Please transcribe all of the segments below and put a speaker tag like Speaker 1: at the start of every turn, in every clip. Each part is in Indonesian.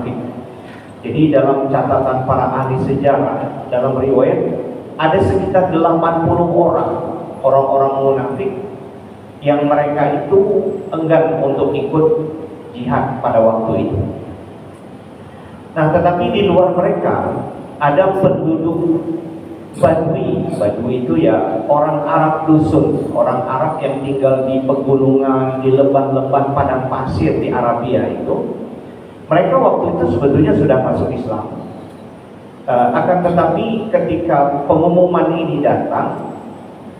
Speaker 1: munafik. Jadi dalam catatan para ahli sejarah, dalam riwayat ada sekitar 80 orang munafik yang mereka itu enggan untuk ikut jihad pada waktu itu. Nah, tetapi di luar mereka ada penduduk Badui. Badui itu ya orang Arab dusun, orang Arab yang tinggal di pegunungan, di lembah-lembah padang pasir di Arabia itu. Mereka waktu itu sebetulnya sudah masuk Islam. Akan tetapi ketika pengumuman ini datang,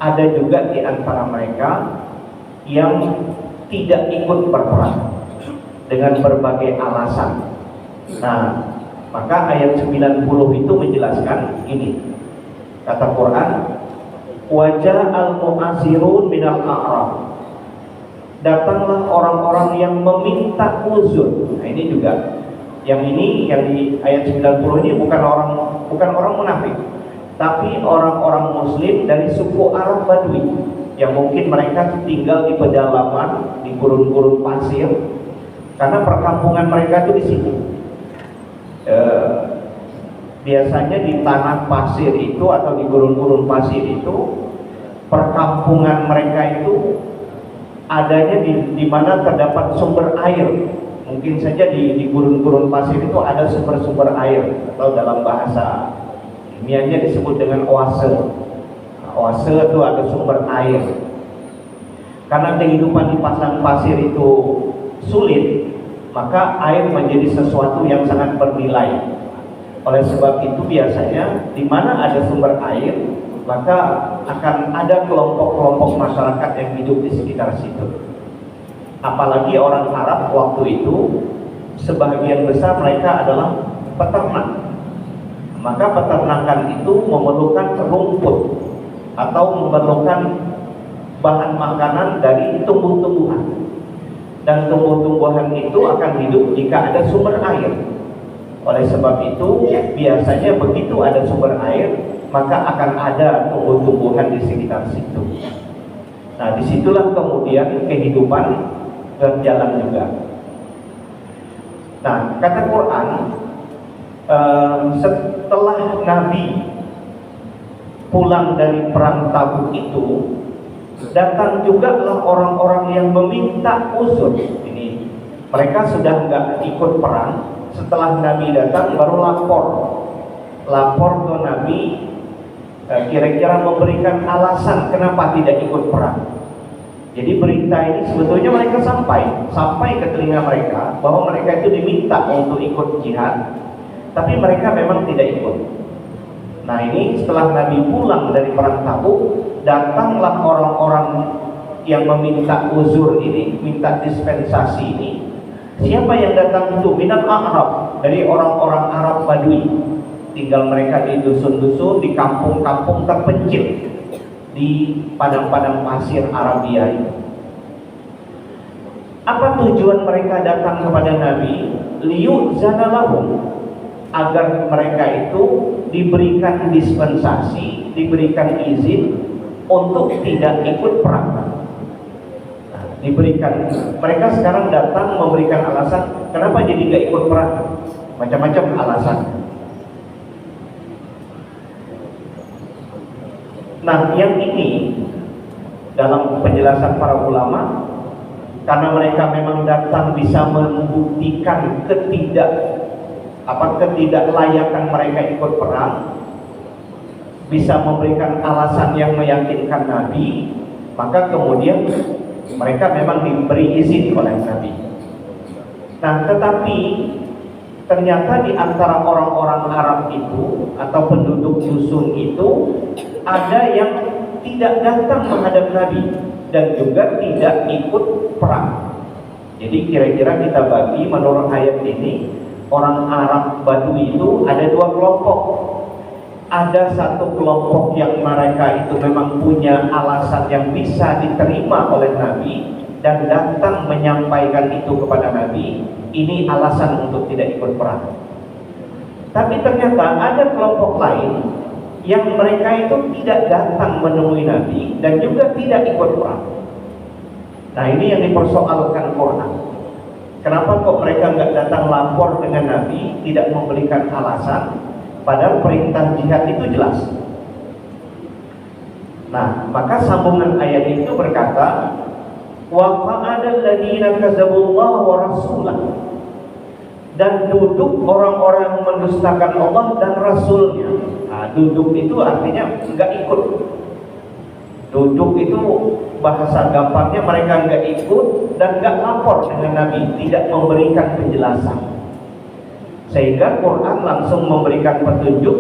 Speaker 1: ada juga di antara mereka yang tidak ikut berperang dengan berbagai alasan. Nah, maka ayat 90 itu menjelaskan ini. Kata Quran, wajah al-mu'asirun minal a'rab. Datanglah orang-orang yang meminta uzur. Nah, ini juga yang di ayat 90 ini bukan orang munafik, tapi orang-orang muslim dari suku Arab Badui yang mungkin mereka tinggal di pedalaman, di gurun-gurun pasir, karena perkampungan mereka itu di sini. Biasanya di tanah pasir itu atau di gurun-gurun pasir itu, perkampungan mereka itu adanya di mana terdapat sumber air. Mungkin saja di gurun-gurun pasir itu ada sumber-sumber air, atau dalam bahasa ilmiahnya disebut dengan oase. Oase itu ada sumber air. Karena kehidupan di padang pasir itu sulit, maka air menjadi sesuatu yang sangat bernilai. Oleh sebab itu biasanya di mana ada sumber air, maka akan ada kelompok-kelompok masyarakat yang hidup di sekitar situ. Apalagi orang Arab waktu itu, sebagian besar mereka adalah peternak. Maka peternakan itu memerlukan rumput atau memerlukan bahan makanan dari tumbuh-tumbuhan. Dan tumbuh-tumbuhan itu akan hidup jika ada sumber air. Oleh sebab itu, biasanya begitu ada sumber air, maka akan ada tumbuh-tumbuhan di sekitar situ. Nah, disitulah kemudian kehidupan berjalan juga. Nah, kata Quran, setelah Nabi pulang dari perang Tabuk itu, datang juga lah orang-orang yang meminta uzur. Ini mereka sudah nggak ikut perang. Setelah Nabi datang baru lapor ke Nabi, kira-kira memberikan alasan kenapa tidak ikut perang. Jadi berita ini sebetulnya mereka sampai ke telinga mereka bahwa mereka itu diminta untuk ikut jihad, tapi mereka memang tidak ikut. Nah, ini setelah Nabi pulang dari perang Tabuk, datanglah orang-orang yang meminta uzur ini, minta dispensasi ini. Siapa yang datang itu? Minal A'rab, dari orang-orang Arab Badui. Tinggal mereka di dusun-dusun, di kampung-kampung terpencil di padang-padang pasir Arabia itu. Apa tujuan mereka datang kepada Nabi? Liyu'zana lahum, agar mereka itu diberikan dispensasi, diberikan izin untuk tidak ikut perang. Diberikan, mereka sekarang datang memberikan alasan kenapa jadi nggak ikut perang, macam-macam alasan. Nah, yang ini dalam penjelasan para ulama, karena mereka memang datang bisa membuktikan ketidaklayakan mereka ikut perang, bisa memberikan alasan yang meyakinkan Nabi, maka kemudian mereka memang diberi izin oleh Nabi. Nah, tetapi ternyata di antara orang-orang Arab itu atau penduduk dusun itu ada yang tidak datang menghadap Nabi dan juga tidak ikut perang. Jadi kira-kira kita bagi menurut ayat ini, orang Arab Badui itu ada dua kelompok. Ada satu kelompok yang mereka itu memang punya alasan yang bisa diterima oleh Nabi dan datang menyampaikan itu kepada Nabi. Ini alasan untuk tidak ikut perang. Tapi ternyata ada kelompok lain yang mereka itu tidak datang menemui Nabi dan juga tidak ikut perang. Nah, ini yang dipersoalkan Quran. Kenapa kok mereka nggak datang lapor dengan Nabi, tidak memberikan alasan, padahal perintah jihad itu jelas. Nah, maka sambungan ayat itu berkata, wa qa'adal ladzina kadzabullaha wa rasulah, dan duduk orang-orang yang mendustakan Allah dan Rasulnya. Nah, duduk itu artinya nggak ikut. Duduk itu bahasa gampangnya mereka nggak ikut dan nggak lapor dengan Nabi, tidak memberikan penjelasan. Sehingga Quran langsung memberikan petunjuk,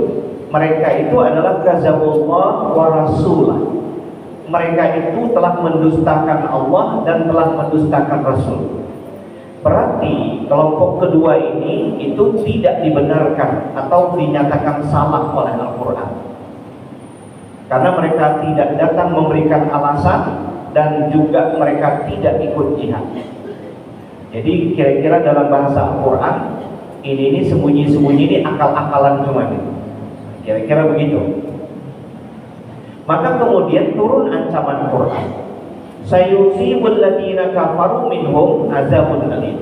Speaker 1: mereka itu adalah kadzabullah wa rasulah. Mereka itu telah mendustakan Allah dan telah mendustakan Rasul. Berarti kelompok kedua ini itu tidak dibenarkan atau dinyatakan salah oleh Al-Quran, karena mereka tidak datang memberikan alasan dan juga mereka tidak ikut jihad. Jadi kira-kira dalam bahasa Al-Quran ini sembunyi-sembunyi, ini akal-akalan cuma ini. Kira-kira begitu. Maka kemudian turun ancaman Quran, sayusibul ladzina kafaru minhum azabun alim,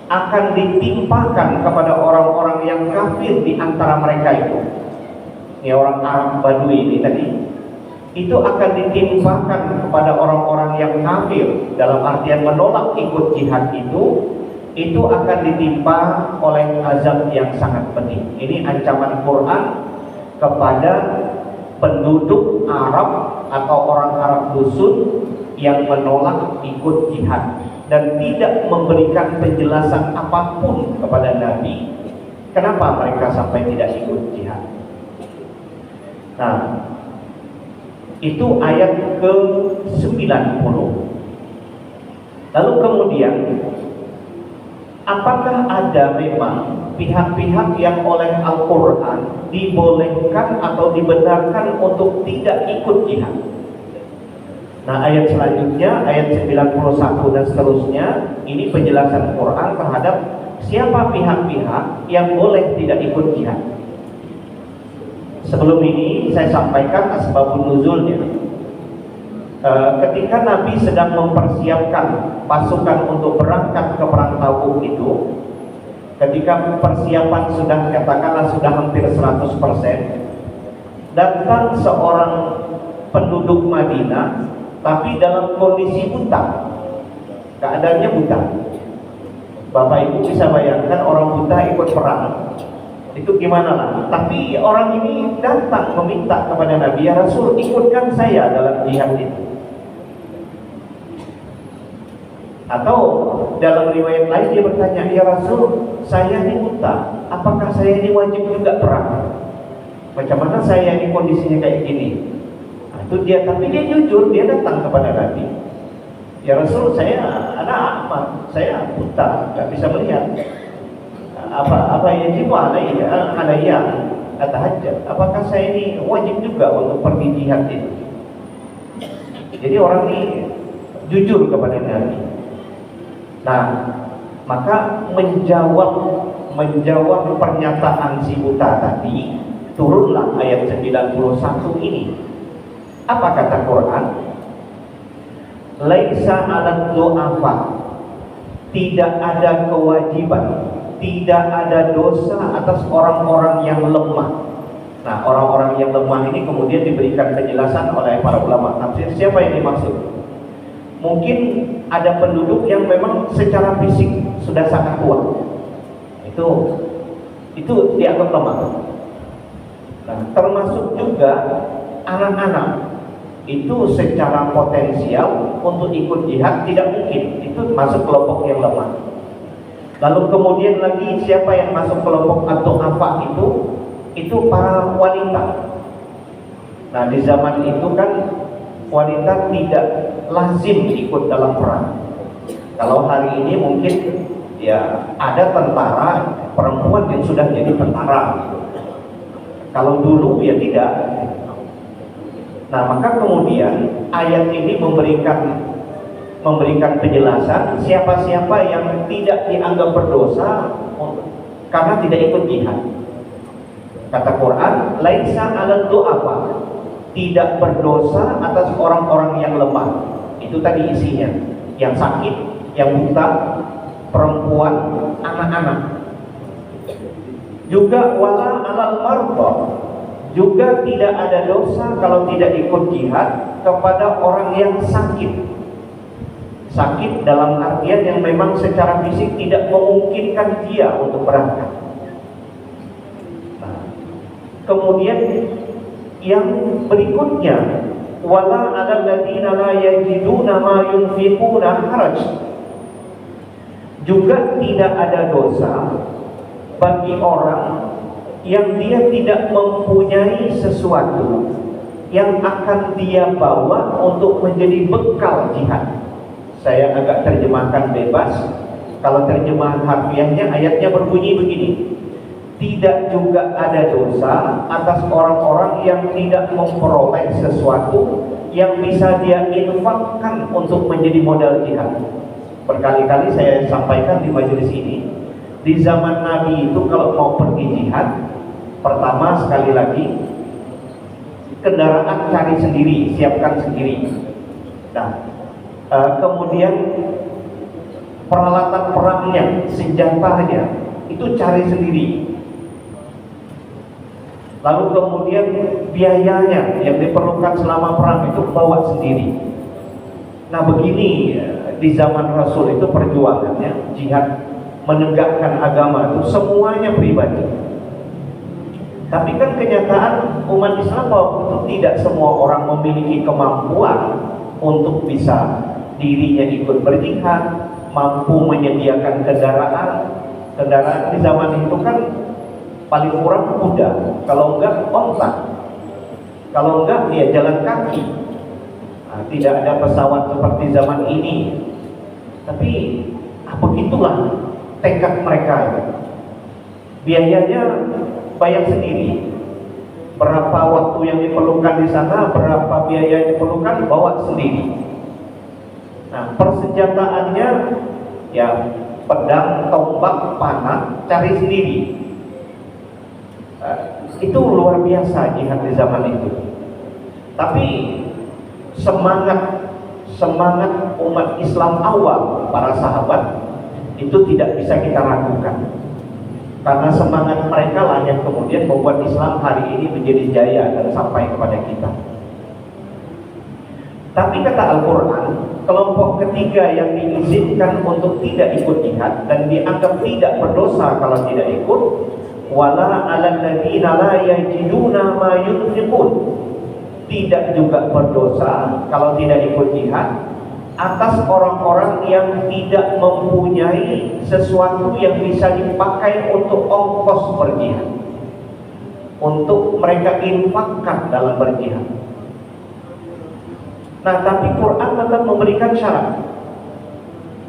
Speaker 1: akan ditimpakan kepada orang-orang yang kafir di antara mereka itu. Ini orang Arab Badui ini tadi, itu akan ditimpakan kepada orang-orang yang kafir dalam artian menolak ikut jihad itu akan ditimpa oleh azab yang sangat pedih. Ini ancaman Quran kepada penduduk Arab atau orang Arab dusun yang menolak ikut jihad dan tidak memberikan penjelasan apapun kepada Nabi kenapa mereka sampai tidak ikut jihad. Nah, itu ayat ke-90. Lalu kemudian, apakah ada memang pihak-pihak yang oleh Al-Quran dibolehkan atau dibenarkan untuk tidak ikut jihad? Nah, ayat selanjutnya, ayat 91 dan seterusnya, ini penjelasan Quran terhadap siapa pihak-pihak yang boleh tidak ikut jihad. Sebelum ini saya sampaikan asbabun nuzulnya. Ketika Nabi sedang mempersiapkan pasukan untuk berangkat ke perang Tabuk itu, ketika persiapan sudah katakanlah sudah hampir 100%, datang seorang penduduk Madinah tapi dalam kondisi buta, keadaannya buta. Bapak Ibu bisa bayangkan orang buta ikut perang, itu gimana lah. Tapi orang ini datang meminta kepada Nabi, ya Rasul, ikutkan saya dalam jihad itu. Atau dalam riwayat lain dia bertanya, ya Rasul, saya ini buta, apakah saya ini wajib juga perang? Macam mana saya ini kondisinya kayak gini? Nah, itu dia, tapi dia jujur, dia datang kepada Nabi. Ya Rasul, saya anak Ahmad, saya buta, nggak bisa melihat. Apa yang jiwa alayya atahajjud, apakah saya ini wajib juga untuk pergi jihad itu? Jadi orang ini jujur kepada Nabi. Nah, maka menjawab pernyataan si buta tadi, turunlah ayat 91 ini. Apa kata Quran? Laisa 'alal du'afa, tidak ada kewajiban, tidak ada dosa atas orang-orang yang lemah. Nah, orang-orang yang lemah ini kemudian diberikan penjelasan oleh para ulama tafsir. Siapa yang dimaksud? Mungkin ada penduduk yang memang secara fisik sudah sangat kuat, itu dianggap lemah. Nah, termasuk juga anak-anak, itu secara potensial untuk ikut jihad tidak mungkin, itu masuk kelompok yang lemah. Lalu kemudian lagi siapa yang masuk kelompok atau apa itu para wanita. Nah, di zaman itu kan wanita tidak lazim ikut dalam perang. Kalau hari ini mungkin ya ada tentara perempuan yang sudah jadi tentara. Kalau dulu ya tidak. Nah, maka kemudian ayat ini memberikan penjelasan siapa-siapa yang tidak dianggap berdosa karena tidak ikut jihad. Kata Quran, laisa 'alal du'afa, tidak berdosa atas orang-orang yang lemah. Itu tadi isinya, yang sakit, yang buta, perempuan, anak-anak. Juga wala alal marba, juga tidak ada dosa kalau tidak ikut jihad kepada orang yang sakit. Sakit dalam artian yang memang secara fisik tidak memungkinkan dia untuk berangkat. Nah, kemudian yang berikutnya, wala 'alal ladzina la yajiduna ma yunfiquna haraj. Juga tidak ada dosa bagi orang yang dia tidak mempunyai sesuatu yang akan dia bawa untuk menjadi bekal jihad. Saya agak terjemahkan bebas. Kalau terjemahan harfiahnya, ayatnya berbunyi begini: tidak juga ada dosa atas orang-orang yang tidak memperoleh sesuatu yang bisa dia infakkan untuk menjadi modal jihad. Berkali-kali saya sampaikan di majelis ini, di zaman Nabi itu kalau mau pergi jihad, pertama sekali lagi kendaraan cari sendiri, siapkan sendiri. Nah, kemudian peralatan perangnya, senjatanya itu cari sendiri. Lalu kemudian biayanya yang diperlukan selama perang itu bawa sendiri. Nah, begini di zaman Rasul itu perjuangannya, jihad menegakkan agama itu semuanya pribadi. Tapi kan kenyataan umat Islam waktu itu tidak semua orang memiliki kemampuan untuk bisa dirinya ikut berjihad, mampu menyediakan kendaraan. Kendaraan di zaman itu kan paling kurang kuda, kalau enggak onta, kalau enggak dia jalan kaki. Nah, tidak ada pesawat seperti zaman ini. Tapi begitulah tekad mereka. Biayanya bayar sendiri. Berapa waktu yang diperlukan di sana, berapa biaya yang diperlukan, bawa sendiri. Nah, persenjataannya ya pedang, tombak, panah, cari sendiri. Itu luar biasa jihad di zaman itu. Tapi semangat umat Islam awal, para sahabat, itu tidak bisa kita ragukan. Karena semangat mereka lah yang kemudian membuat Islam hari ini menjadi jaya dan sampai kepada kita. Tapi kata Al-Quran, kelompok ketiga yang diizinkan untuk tidak ikut jihad dan dianggap tidak berdosa kalau tidak ikut, wala 'alal ladzina la yajiduna ma yunfiqun, tidak juga berdosa kalau tidak ikut jihad atas orang-orang yang tidak mempunyai sesuatu yang bisa dipakai untuk ongkos berjihad, untuk mereka infakkan dalam berjihad. Nah, tapi Quran tetap memberikan syarat.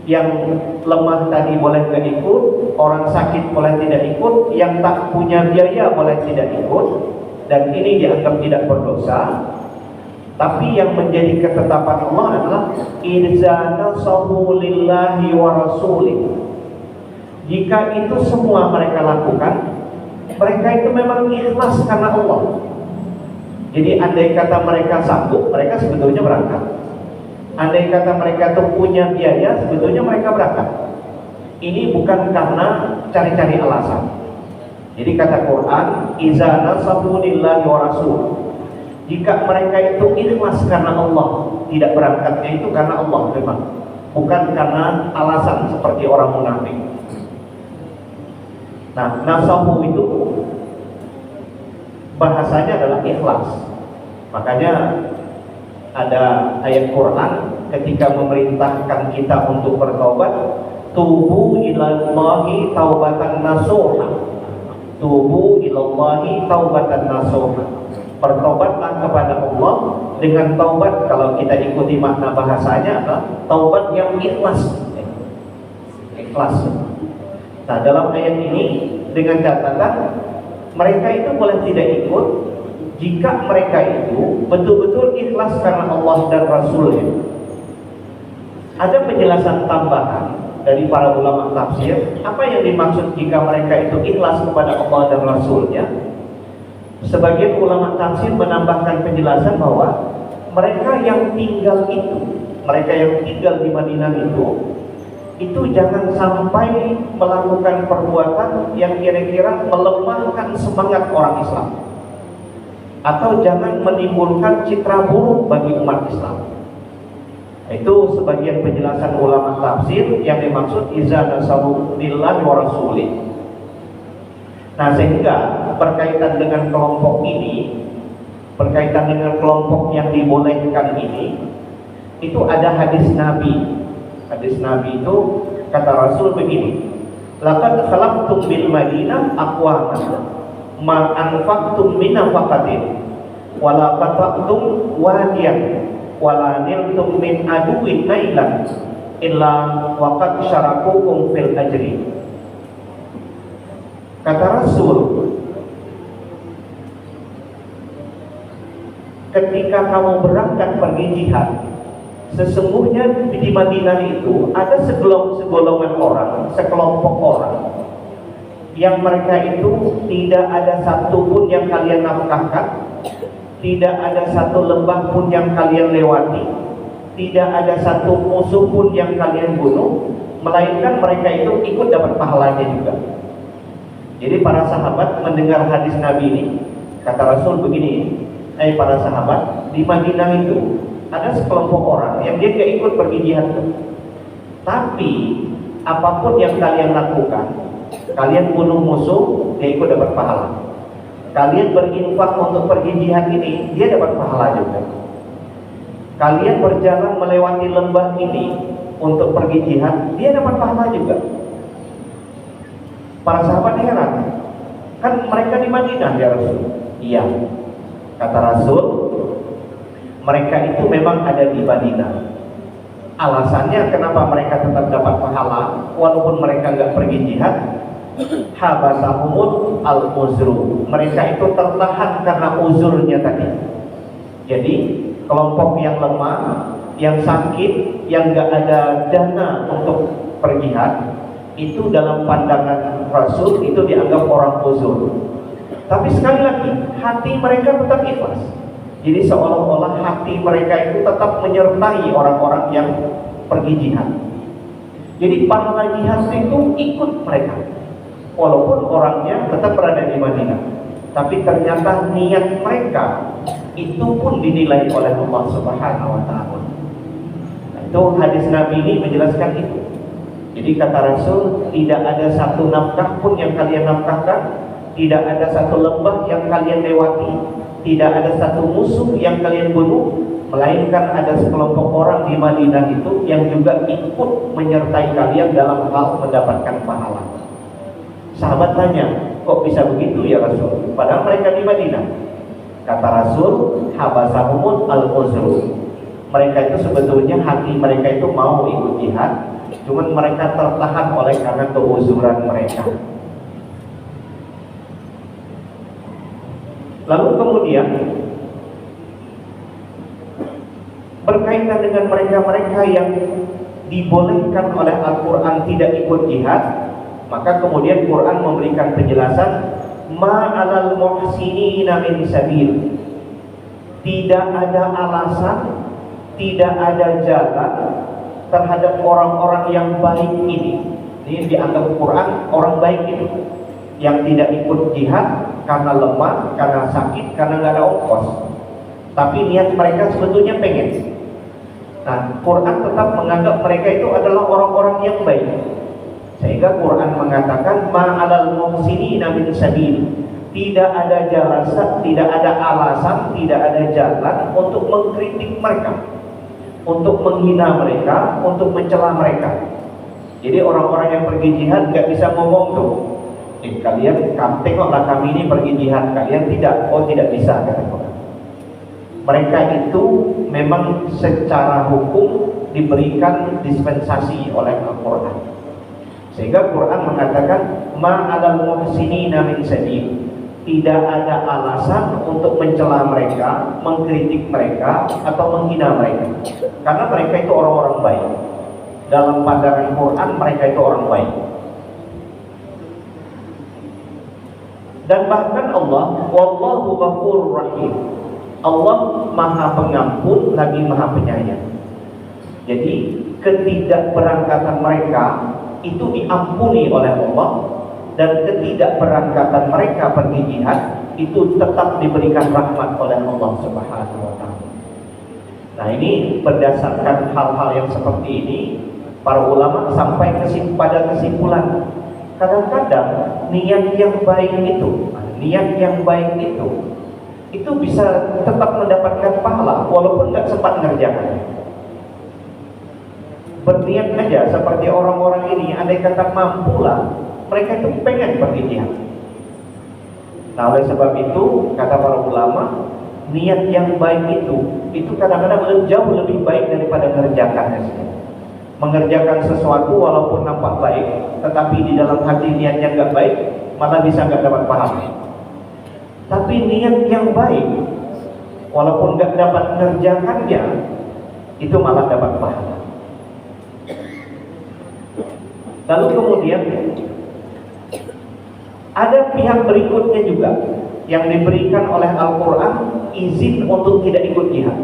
Speaker 1: Yang lemah tadi boleh tidak ikut, orang sakit boleh tidak ikut, yang tak punya biaya boleh tidak ikut, dan ini dianggap tidak berdosa. Tapi yang menjadi ketetapan Allah adalah idza nasahu lillahi wa rasulih. Jika itu semua mereka lakukan, mereka itu memang ikhlas karena Allah. Jadi andai kata mereka sanggup, mereka sebetulnya berangkat. Andai kata mereka itu punya biaya, sebetulnya mereka berangkat. Ini bukan karena cari-cari alasan. Jadi kata Quran, idza nasahu lillahi wa rasulih. Jika mereka itu ikhlas karena Allah, tidak berangkatnya itu karena Allah memang, bukan karena alasan seperti orang munafik. Nah, nasahu itu bahasanya adalah ikhlas. Makanya ada ayat Quran ketika memerintahkan kita untuk bertaubat, tubu ilallahi taubatan nasuha. Tubu ilallahi taubatan nasuha. Bertobatlah kepada Allah dengan taubat, kalau kita ikuti makna bahasanya adalah taubat yang ikhlas. Ikhlas. Nah, dalam ayat ini dengan catatan mereka itu boleh tidak ikut jika mereka itu betul-betul ikhlas karena Allah dan Rasulnya. Ada penjelasan tambahan dari para ulama tafsir, apa yang dimaksud jika mereka itu ikhlas kepada Allah dan Rasulnya. Sebagian ulama tafsir menambahkan penjelasan bahwa mereka yang tinggal itu, mereka yang tinggal di Madinah itu jangan sampai melakukan perbuatan yang kira-kira melemahkan semangat orang Islam, atau jangan menimbulkan citra buruk bagi umat Islam. Itu sebagian penjelasan ulama tafsir yang dimaksud iza nasabu lillahi wa rasulih. Nah, sehingga berkaitan dengan kelompok ini, berkaitan dengan kelompok yang dibolehkan ini, itu ada hadis Nabi. Hadis Nabi itu kata Rasul begini, laqad khalaqtum bil Madinah aqwaman ma anfaqtum min nafaqatin wala qata'tum wadiyan wala niltum min aduwin nailan illa waqad syarakukum fil ajri. Kata Rasul, ketika kamu berangkat pergi jihad, sesungguhnya di Madinah itu ada segolongan orang, sekelompok orang yang mereka itu tidak ada satupun yang kalian nafkahkan, tidak ada satu lembah pun yang kalian lewati, tidak ada satu musuh pun yang kalian bunuh, melainkan mereka itu ikut dapat pahalanya juga. Jadi para sahabat mendengar hadis Nabi ini, kata Rasul begini, para sahabat, di Madinah itu ada sekelompok orang yang dia tidak ikut pergi jihad, tapi apapun yang kalian lakukan, kalian bunuh musuh, dia ikut dapat pahala. Kalian berinfak untuk pergi jihad ini, dia dapat pahala juga. Kalian berjalan melewati lembah ini untuk pergi jihad, dia dapat pahala juga. Para sahabat heran, kan mereka di Madinah ya Rasul. Iya, kata Rasul, mereka itu memang ada di Madinah. Alasannya kenapa mereka tetap dapat pahala walaupun mereka nggak pergi jihad, habasahumul al-uzru, mereka itu tertahan karena uzurnya tadi. Jadi kelompok yang lemah, yang sakit, yang nggak ada dana untuk berjihad, itu dalam pandangan Rasul itu dianggap orang uzur. Tapi sekali lagi, hati mereka tetap ikhlas. Jadi seolah-olah hati mereka itu tetap menyertai orang-orang yang pergi jihad. Jadi pahala jihad itu ikut mereka, walaupun orangnya tetap berada di Madinah. Tapi ternyata niat mereka itu pun dinilai oleh Allah Subhanahu wa Ta'ala. Nah, itu hadis Nabi ini menjelaskan itu. Jadi kata Rasul, tidak ada satu nafkah pun yang kalian nafkahkan, tidak ada satu lembah yang kalian lewati, tidak ada satu musuh yang kalian bunuh, melainkan ada sekelompok orang di Madinah itu yang juga ikut menyertai kalian dalam hal mendapatkan pahala. Sahabat tanya, kok bisa begitu ya Rasul? Padahal mereka di Madinah. Kata Rasul, habasahumul al-uzru. Mereka itu sebetulnya hati mereka itu mau ikut jihad, cuman mereka tertahan oleh karena keuzuran mereka. Lalu kemudian berkaitan dengan mereka-mereka yang dibolehkan oleh Al-Quran tidak ikut jihad, maka kemudian Quran memberikan penjelasan ma'alal muhsinina min sabil. Tidak ada alasan, tidak ada jalan terhadap orang-orang yang baik ini. Ini dianggap Quran orang baik itu yang tidak ikut jihad karena lemah, karena sakit, karena nggak ada ongkos. Tapi niat mereka sebetulnya pengen. Nah, Quran tetap menganggap mereka itu adalah orang-orang yang baik. Sehingga Quran mengatakan ma'alal muhsinina min sabil. Tidak ada jalan, tidak ada alasan, tidak ada jalan untuk mengkritik mereka, untuk menghina mereka, untuk mencela mereka. Jadi orang-orang yang pergi jihad nggak bisa ngomong tuh, kalian tengoklah kami ini pergi jihad, kalian tidak, oh tidak bisa, kata Quran. Mereka itu memang secara hukum diberikan dispensasi oleh Al-Quran. Sehingga Quran mengatakan ma'alal muhsinina min sabil. Tidak ada alasan untuk mencela mereka, mengkritik mereka, atau menghina mereka. Karena mereka itu orang-orang baik. Dalam pandangan Quran mereka itu orang baik. Dan bahkan Allah, wallahu ghafurur rahim. Allah Maha Pengampun lagi Maha Penyayang. Jadi ketidakberangkatan mereka itu diampuni oleh Allah, dan ketidakberangkatan mereka pergi jihad itu tetap diberikan rahmat oleh Allah Subhanahu wa taala. Nah, ini berdasarkan hal-hal yang seperti ini, para ulama sampai pada kesimpulan, kadang-kadang niat yang baik itu bisa tetap mendapatkan pahala walaupun nggak sempat ngerjakan. Berniat aja seperti orang-orang ini, andai kata mampulah, mereka itu pengen pergi jihad. Nah, oleh sebab itu kata para ulama, niat yang baik itu kadang-kadang jauh lebih baik daripada mengerjakannya sendiri. Mengerjakan sesuatu walaupun nampak baik, tetapi di dalam hati niatnya nggak baik, malah bisa nggak dapat pahala. Tapi niat yang baik, walaupun nggak dapat mengerjakannya, itu malah dapat pahala. Lalu kemudian ada pihak berikutnya juga yang diberikan oleh Al-Quran izin untuk tidak ikut jihad.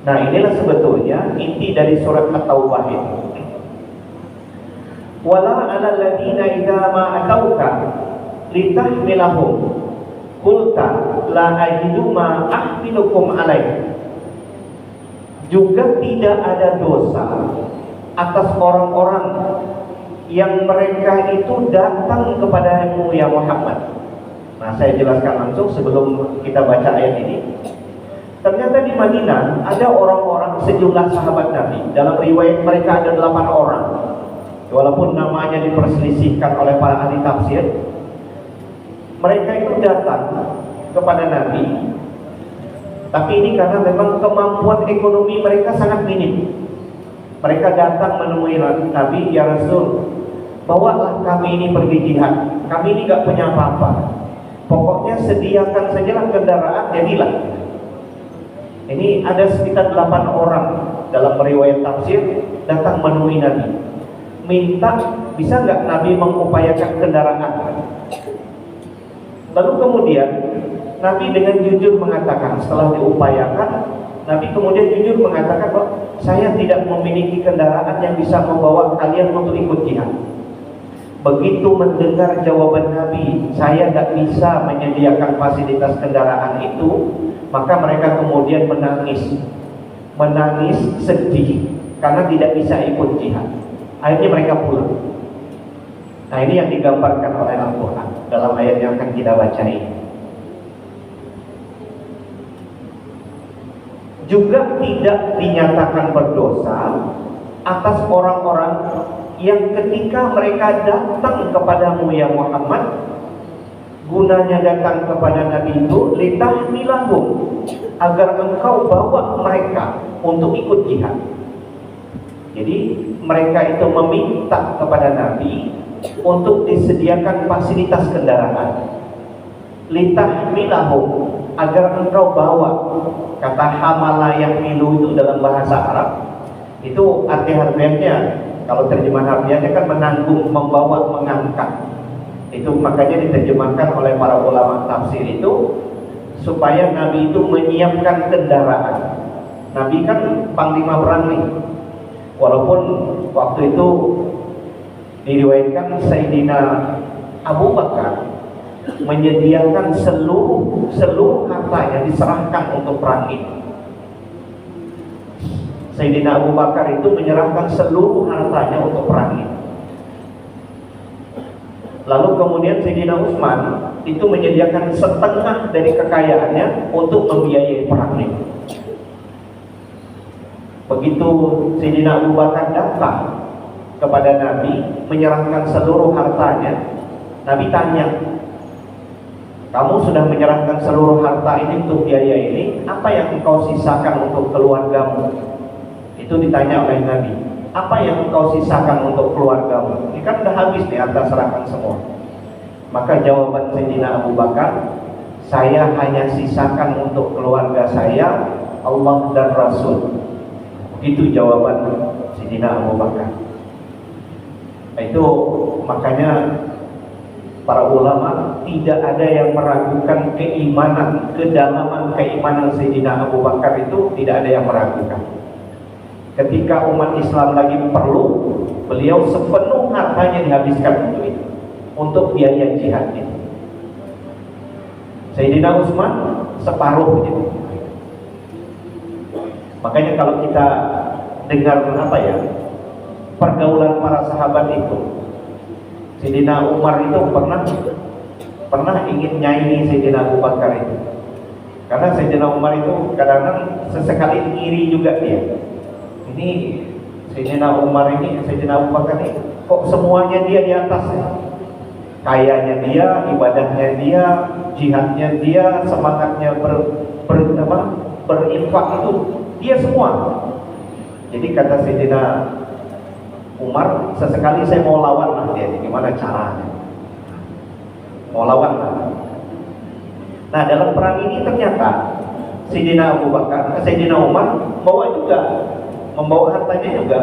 Speaker 1: Nah, inilah sebetulnya inti dari surat At-Taubah ini. Wala 'alal ladzina idza ma atauka litahmilahum qulta la ajidu ma ahmilukum alaih. Juga tidak ada dosa atas orang-orang yang mereka itu datang kepadamu ya Muhammad. Nah, saya jelaskan langsung sebelum kita baca ayat ini. Ternyata di Madinah ada orang-orang, sejumlah sahabat Nabi. Dalam riwayat mereka ada 8 orang. Walaupun namanya diperselisihkan oleh para ahli tafsir, mereka itu datang kepada Nabi. Tapi ini karena memang kemampuan ekonomi mereka sangat minim. Mereka datang menemui Nabi, ya Rasul, bawalah kami ini pergi jihad. Kami ini gak punya apa-apa. Pokoknya sediakan sajalah kendaraan, jadilah. Ini ada sekitar 8 orang dalam riwayat tafsir datang menemui Nabi, minta bisa nggak Nabi mengupayakan kendaraan. Lalu kemudian Nabi dengan jujur mengatakan, setelah diupayakan, Nabi kemudian jujur mengatakan bahwa saya tidak memiliki kendaraan yang bisa membawa kalian untuk ikut jihad. Begitu mendengar jawaban Nabi, saya tidak bisa menyediakan fasilitas kendaraan itu, maka mereka kemudian menangis sedih karena tidak bisa ikut jihad. Akhirnya mereka pulang. Nah, ini yang digambarkan oleh Al-Quran dalam ayat yang akan kita baca ini. Juga tidak dinyatakan berdosa atas orang-orang yang ketika mereka datang kepadamu ya Muhammad, gunanya datang kepada Nabi itu litahmilahum, agar engkau bawa mereka untuk ikut jihad. Jadi mereka itu meminta kepada Nabi untuk disediakan fasilitas kendaraan. Litahmilahum, agar engkau bawa. Kata hamala yang milu itu dalam bahasa Arab itu arti harfiahnya, kalau terjemahan harfiahnya kan menanggung, membawa, mengangkat. Itu makanya diterjemahkan oleh para ulama tafsir itu supaya Nabi itu menyiapkan kendaraan. Nabi kan panglima perang nih. Walaupun waktu itu diriwayatkan Sayyidina Abu Bakar menyediakan seluruh hartanya diserahkan untuk perang ini. Sayyidina Abu Bakar itu menyerahkan seluruh hartanya untuk perang ini. Lalu kemudian Sayyidina Utsman itu menyediakan setengah dari kekayaannya untuk membiayai perang ini. Begitu Sayyidina Abu Bakar datang kepada Nabi menyerahkan seluruh hartanya, Nabi tanya, kamu sudah menyerahkan seluruh harta ini untuk biaya ini, apa yang engkau sisakan untuk keluargamu? Itu ditanya oleh Nabi, apa yang engkau sisakan untuk keluargamu? Ini kan sudah habis nih harta serahkan semua. Maka jawaban Sayyidina Abu Bakar, saya hanya sisakan untuk keluarga saya Allah dan Rasul. Itu jawaban Sayyidina Abu Bakar. Itu makanya para ulama tidak ada yang meragukan kedalaman keimanan Sayyidina Abu Bakar, itu tidak ada yang meragukan. Ketika umat Islam lagi perlu, beliau sepenuh hartanya dihabiskan untuk itu, untuk biaya jihad itu. Sayyidina Utsman separuh gitu. Makanya kalau kita dengar pergaulan para sahabat itu, Sayyidina Umar itu pernah ingin nyaingi Sayyidina Abu Bakar itu. Karena Sayyidina Umar itu kadang-kadang sesekali iri juga dia. Ini Sayyidina Umar ini, Sayyidina Abu Bakar ini kok semuanya dia di atas ya? Kayanya dia, ibadahnya dia, jihadnya dia, semangatnya berinfak itu dia semua. Jadi kata Sayyidina Umar, sesekali saya mau lawan lah dia, gimana caranya? Mau lawan lah. Nah, dalam perang ini ternyata Sayyidina Umar membawa hartanya juga,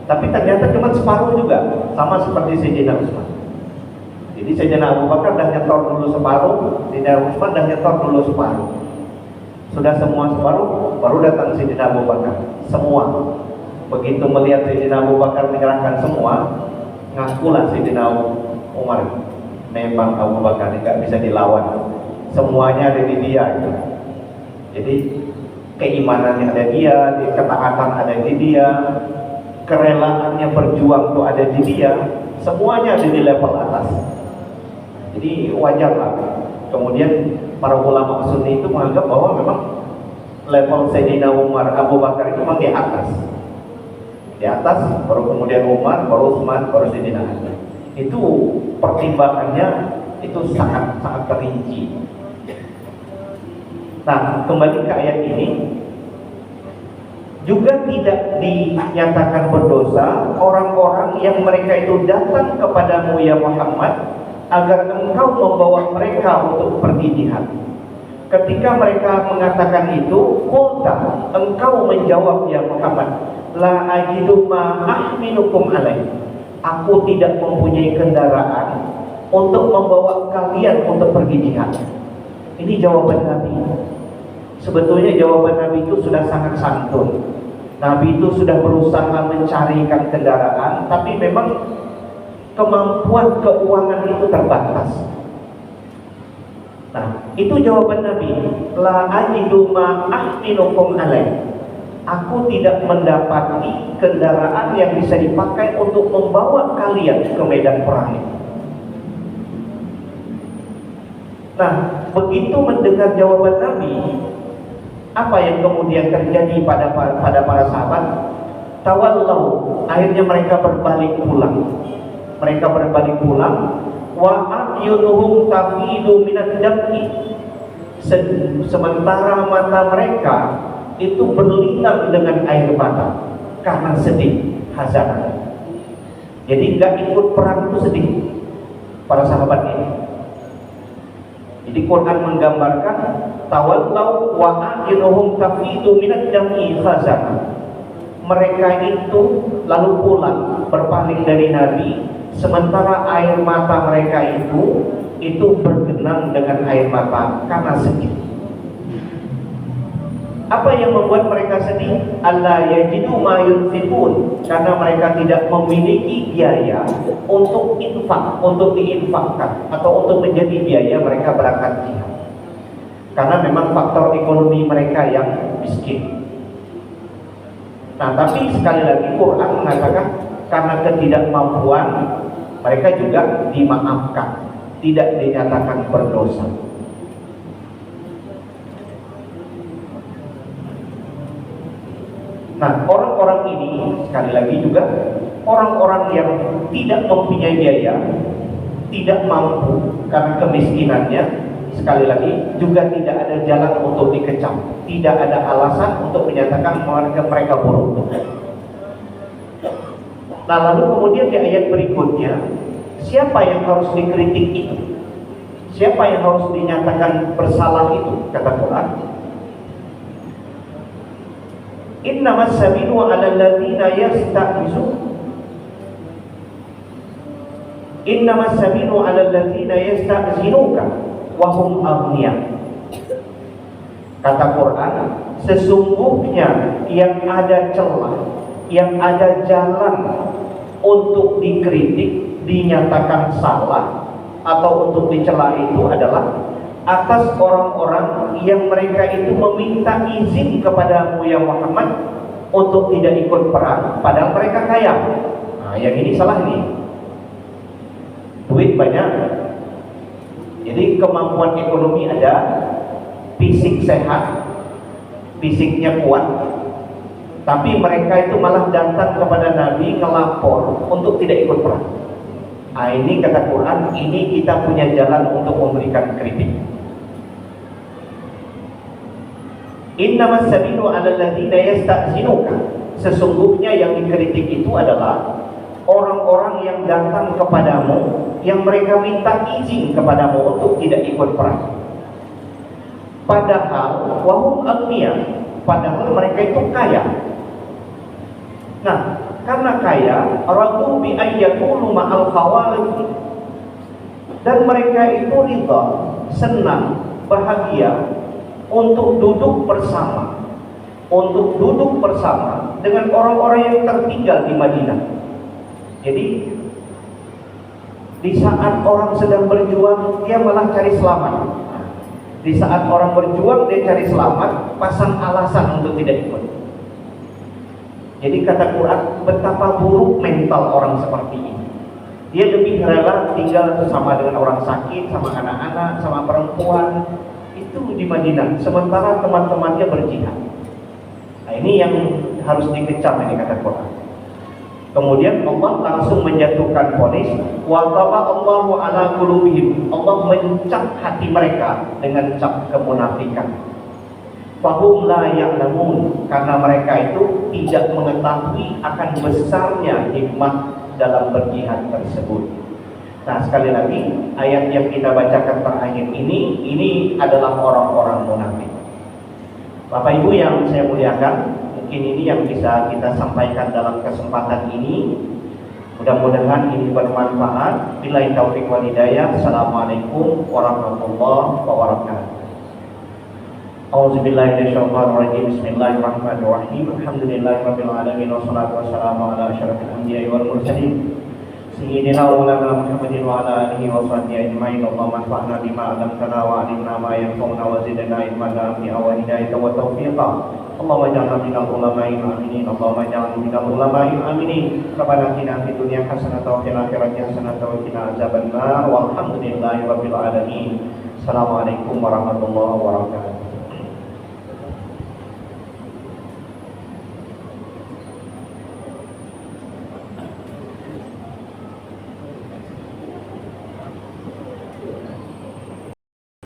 Speaker 1: tapi ternyata cuma separuh juga, sama seperti Sayyidina Utsman. Jadi Sayyidina Abu Bakar dah nyetor dulu separuh, Sayyidina Utsman dah nyetor dulu separuh. Sudah semua separuh, baru datang Sayyidina Abu Bakar. Semua. Begitu melihat Sayyidina Abu Bakar menyerahkan semua, ngakulah Sayyidina Umar. Memang Abu Bakar ini gak bisa dilawan. Semuanya ada di dia itu. Jadi keimanannya ada dia, ketaatan ada di dia, kerelaannya berjuang itu ada di dia, semuanya ada di level atas. Jadi wajarlah. Kemudian para ulama Sunni itu menganggap bahwa memang level Sayyidina Umar, Abu Bakar itu memang di atas. Di atas, baru kemudian Umar, baru Utsman, baru Sayyidina Ali. Itu pertimbangannya itu sangat terinci. Nah, kembali ke ayat ini, juga tidak dinyatakan berdosa orang-orang yang mereka itu datang kepadamu ya Muhammad agar engkau membawa mereka untuk pergi jihad. Ketika mereka mengatakan itu, qulta, engkau menjawab ya Muhammad, la ajidu ma ahmilukum alaih. Aku tidak mempunyai kendaraan untuk membawa kalian untuk pergi jihad. Ini jawaban Nabi. Sebetulnya jawaban Nabi itu sudah sangat santun. Nabi itu sudah berusaha mencarikan kendaraan, tapi memang kemampuan keuangan itu terbatas. Nah, itu jawaban Nabi. La ajidu ma ahmilukum alaih. Aku tidak mendapati kendaraan yang bisa dipakai untuk membawa kalian ke medan perang. Nah, begitu mendengar jawaban Nabi, apa yang kemudian terjadi pada para sahabat? Tawallau, akhirnya mereka berbalik pulang. Wa ayyunuhum tafidu minad dam'i. Sementara mata mereka itu berlinang dengan air mata karena sedih, hazanah. Jadi nggak ikut perang itu sedih para sahabat ini. Jadi Quran menggambarkan tawallau wa a'inuhum tafidu minad dam'i khazanah. Mereka itu lalu pulang berpaling dari Nabi, sementara air mata mereka itu bergenang dengan air mata karena sedih. Apa yang membuat mereka sedih? Allah yajidu ma yunfiqun, karena mereka tidak memiliki biaya untuk infak, untuk diinfakkan atau untuk menjadi biaya mereka berangkat jihad. Karena memang faktor ekonomi mereka yang miskin. Nah, tapi sekali lagi Quran mengatakan karena ketidakmampuan mereka juga dimaafkan, tidak dinyatakan berdosa. Nah, orang-orang ini sekali lagi juga orang-orang yang tidak mempunyai biaya, tidak mampu karena kemiskinannya, sekali lagi juga tidak ada jalan untuk dikecam, tidak ada alasan untuk menyatakan mereka buruk. Nah, lalu kemudian di ayat berikutnya, siapa yang harus dikritik itu? Siapa yang harus dinyatakan bersalah itu? Kata Quran, innamas sabilu 'alal ladzina yasta'zinu. Innamas sabilu 'alal ladzina yasta'zinuka wa hum aghniya. Kata Quran, sesungguhnya yang ada celah yang ada jalan untuk dikritik, dinyatakan salah atau untuk dicela itu adalah atas orang-orang yang mereka itu meminta izin kepadamu ya Muhammad untuk tidak ikut perang padahal mereka kaya. Nah, yang ini salah nih. Duit banyak, jadi kemampuan ekonomi ada, fisik sehat, fisiknya kuat, tapi mereka itu malah datang kepada Nabi ngelapor untuk tidak ikut perang. Nah, ini kata Quran, ini kita punya jalan untuk memberikan kritik. Innamas sabilu 'alal ladzina yasta'zinuka. Sesungguhnya yang dikritik itu adalah orang-orang yang datang kepadamu, yang mereka minta izin kepadamu untuk tidak ikut perang. Padahal wahum aghniya, padahal mereka itu kaya. Nah, karena kaya, radu bi ayyakulu ma'al khawalif, dan mereka itu ridha, senang, bahagia untuk duduk bersama dengan orang-orang yang tertinggal di Madinah. Jadi di saat orang sedang berjuang, dia malah cari selamat. Di saat orang berjuang, dia cari selamat, pasang alasan untuk tidak ikut. Jadi kata Quran, betapa buruk mental orang seperti ini. Dia lebih rela tinggal bersama dengan orang sakit, sama anak-anak, sama perempuan, itu di Madinah, sementara teman-temannya berjihad. Nah, ini yang harus dikecam, ini kata Quran. Kemudian Allah langsung menjatuhkan vonis, wa taba Allahu ala qulubihim. Allah mencap hati mereka dengan cap kemunafikan. Fahum la ya'lamun, karena mereka itu tidak mengetahui akan besarnya hikmah dalam berjihad tersebut. Nah, sekali lagi, ayat yang kita bacakan terakhir ini adalah orang-orang munafik. Bapak Ibu yang saya muliakan, mungkin ini yang bisa kita sampaikan dalam kesempatan ini. Mudah-mudahan ini bermanfaat. Billahi taufiq wal hidayah. Assalamualaikum warahmatullahi wabarakatuh. A'udzubillahi minasyaitonir rajim. Bismillahirrahmanirrahim. Alhamdulillahirabbil alamin wassalatu wassalamu ala asyrofil anbiya'i wal mursalin sayyidina wa maulana Muhammadin wa ala alihi wa sahbihi ajmain. Allahumma anfa'na bima 'allamtana wa 'allimna ma yanfa'una wa zidna ilman nafi'a wa hidayatan wa tawfiqa. Allahumma ij'alna minal ulama'il aminin. Allahumma ij'alna minal ulama'il aminin. Rabbana atina fid dunya hasanatan wa fil akhirati hasanatan wa qina adzabannar. Walhamdulillahirabbil alamin. Assalamualaikum warahmatullahi wabarakatuh.